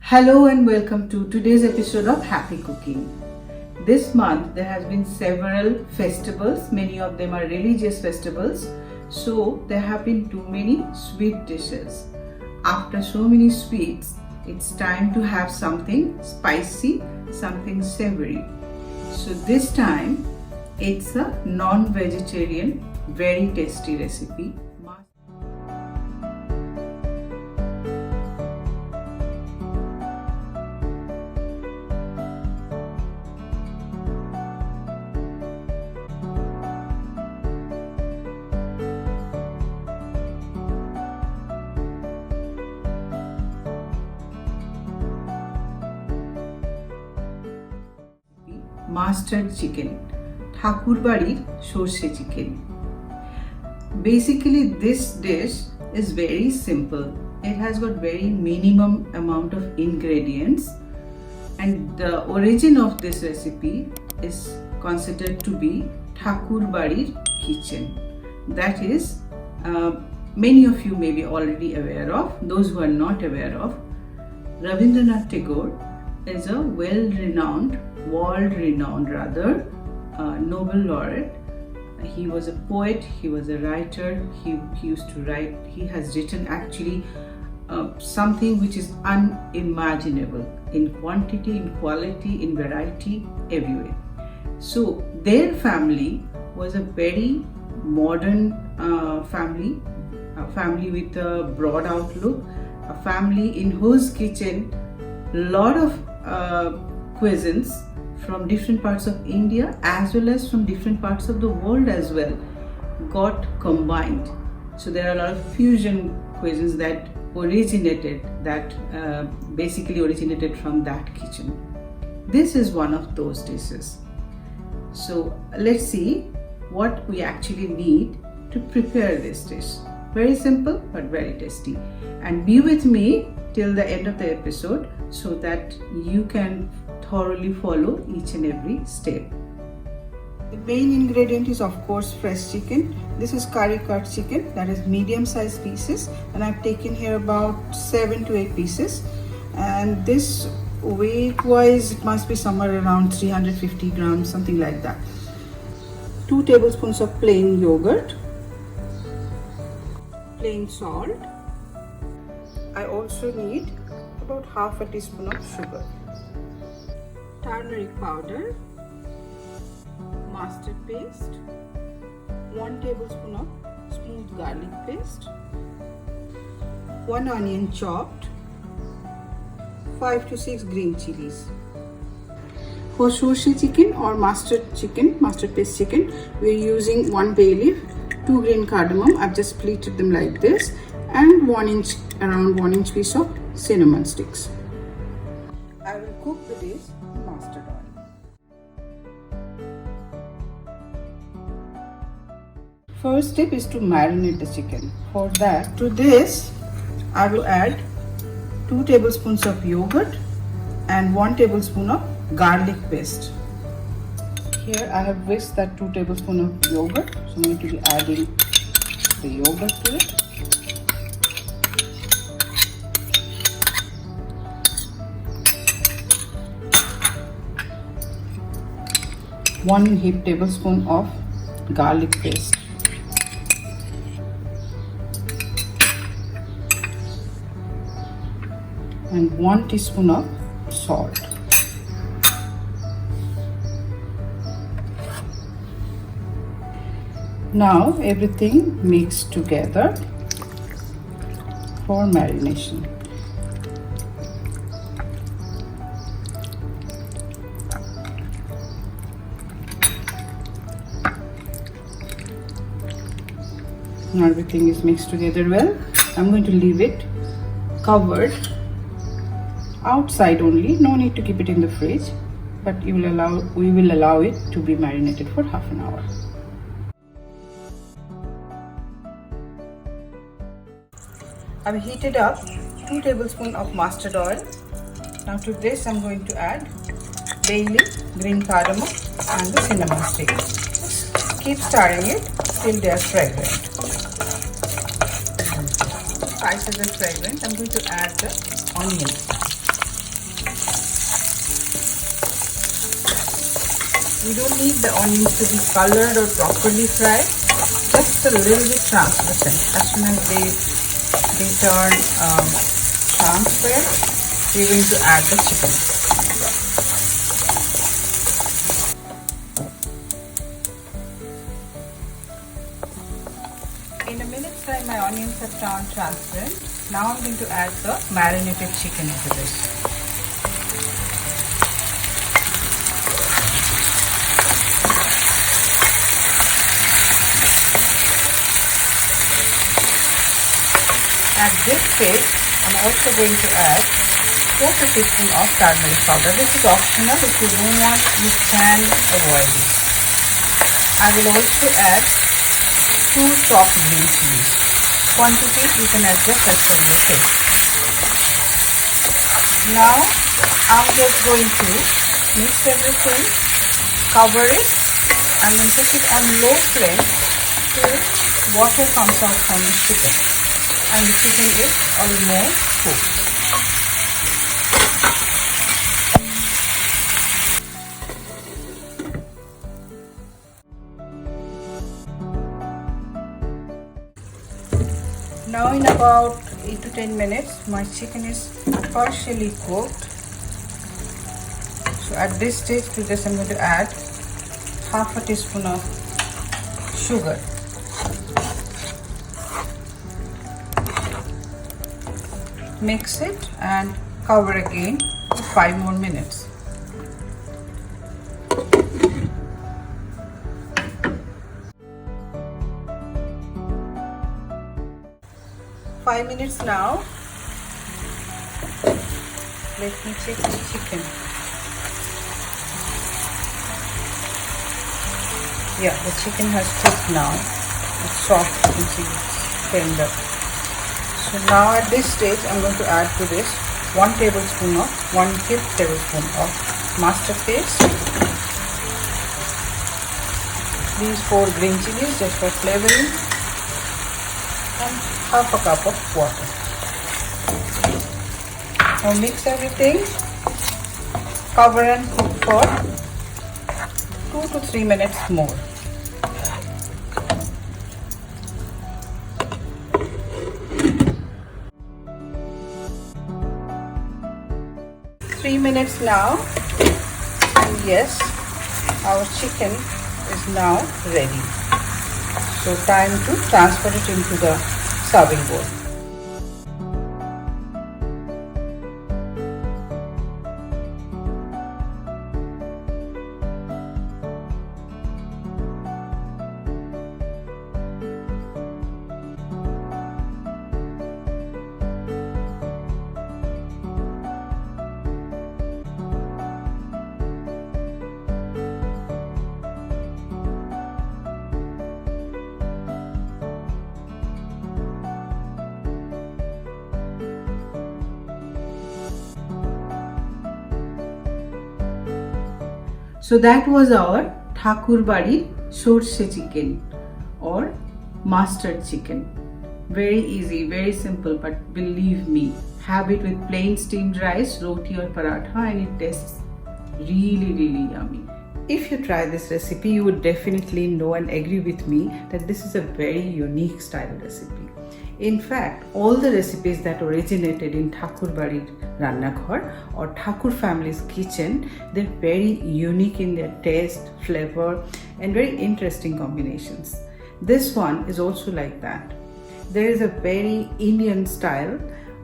Hello and welcome to today's episode of Happy Cooking. This month there has been several festivals, many of them are religious festivals, so there have been too many sweet dishes. After so many sweets, it's time to have something spicy, something savory. So this time it's a non-vegetarian, very tasty recipe. Mustard chicken, ঠাকুর বাড়ির সর্ষে chicken. Basically this dish is very simple. It has got very minimum amount of ingredients and the origin of this recipe is considered to be ঠাকুর বাড়ির kitchen. That is, many of you may be already aware of. Those who are not aware of, Rabindranath Tagore is a world-renowned Nobel laureate. He was a poet, he was a writer, he used to write, he has written actually something which is unimaginable in quantity, in quality, in variety, everywhere. So their family was a very modern family, a family with a broad outlook, a family in whose kitchen lot of cuisines from different parts of India as well as from different parts of the world as well got combined. So there are a lot of fusion cuisines that basically originated from that kitchen. This is one of those dishes. So let's see what we actually need to prepare this dish. Very simple but very tasty. And be with me till the end of the episode so that you can thoroughly follow each and every step. The main ingredient is of course fresh chicken. This is curry cut chicken, that is medium sized pieces, and I've taken here about 7 to 8 pieces, and this weight wise it must be somewhere around 350 grams, something like that. 2 tablespoons of plain yogurt, plain salt. I also need about half a teaspoon of sugar, turmeric powder, mustard paste, 1 tablespoon of smooth garlic paste, 1 onion chopped, 5 to 6 green chilies. For sorshi chicken or mustard paste chicken, we are using 1 bay leaf, 2 green cardamom, I've just pleated them like this, and around 1 inch piece of cinnamon sticks. I will cook the dish in mustard oil. First step is to marinate the chicken. For that, to this I will add 2 tablespoons of yogurt and 1 tablespoon of garlic paste. Here I have whisked that 2 tablespoons of yogurt, so I'm going to be adding the yogurt to it. One heaped tablespoon of garlic paste, and 1 teaspoon of salt. Now everything mixed together for marination. Now everything is mixed together well. I'm going to leave it covered outside only. No need to keep it in the fridge, but we will allow it to be marinated for half an hour. I've heated up 2 tablespoons of mustard oil. Now to this I'm going to add bay leaf, green cardamom and the cinnamon sticks. Keep stirring it till they are fragrant. Spices are fragrant. I'm going to add the onions. We don't need the onions to be colored or properly fried, just a little bit translucent. As soon as they turn transparent, we're going to add the chicken. In a minute's time, my onions have turned transparent. Now I'm going to add the marinated chicken into this. At this stage, I'm also going to add 4 teaspoons of turmeric powder. This is optional. If you don't want, you can avoid it. I will also add 2 chopped green chilies. Quantity you can adjust as per your taste. Now I'm just going to mix everything, cover it, and then put it on low flame till water comes out from the chicken and the chicken is almost cooked. Now in about 8 to 10 minutes, my chicken is partially cooked. So at this stage to this I'm going to add half a teaspoon of sugar. Mix it and cover again for 5 more minutes. Five minutes now. Let me check the chicken. Yeah, the chicken has cooked now. It's soft, you can see it's tender. So now at this stage, I'm going to add to this 1 1/5 tablespoon of mustard paste. These 4 green chilies just for flavoring. And half a cup of water. Now mix everything, cover and cook for 2 to 3 minutes more. Minutes now, and yes, our chicken is now ready. So time to transfer it into the serving bowl. So that was our Thakur Badi Sorshe chicken or mustard chicken. Very easy, very simple, but believe me, have it with plain steamed rice, roti or paratha, and it tastes really yummy. If you try this recipe, you would definitely know and agree with me that this is a very unique style recipe. In fact, all the recipes that originated in Thakur Badi Rannaghar or Thakur family's kitchen, they're very unique in their taste, flavor, and very interesting combinations. This one is also like that. There is a very Indian style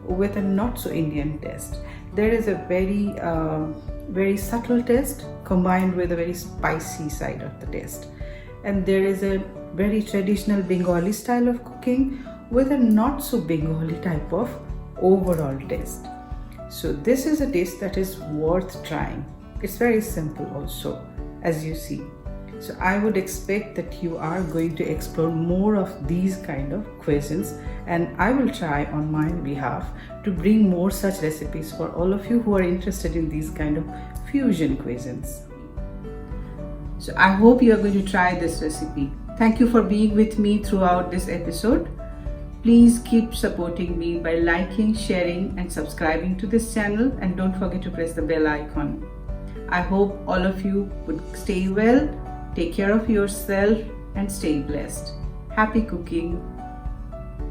with a not so Indian taste. There is a very subtle taste combined with a very spicy side of the taste. And there is a very traditional Bengali style of cooking with a not so Bengali type of overall taste. So this is a dish that is worth trying. It's very simple also, as you see. So I would expect that you are going to explore more of these kind of cuisines, and I will try on my behalf to bring more such recipes for all of you who are interested in these kind of fusion cuisines. So I hope you are going to try this recipe. Thank you for being with me throughout this episode. Please keep supporting me by liking, sharing and subscribing to this channel, and don't forget to press the bell icon. I hope all of you would stay well, take care of yourself, and stay blessed. Happy cooking!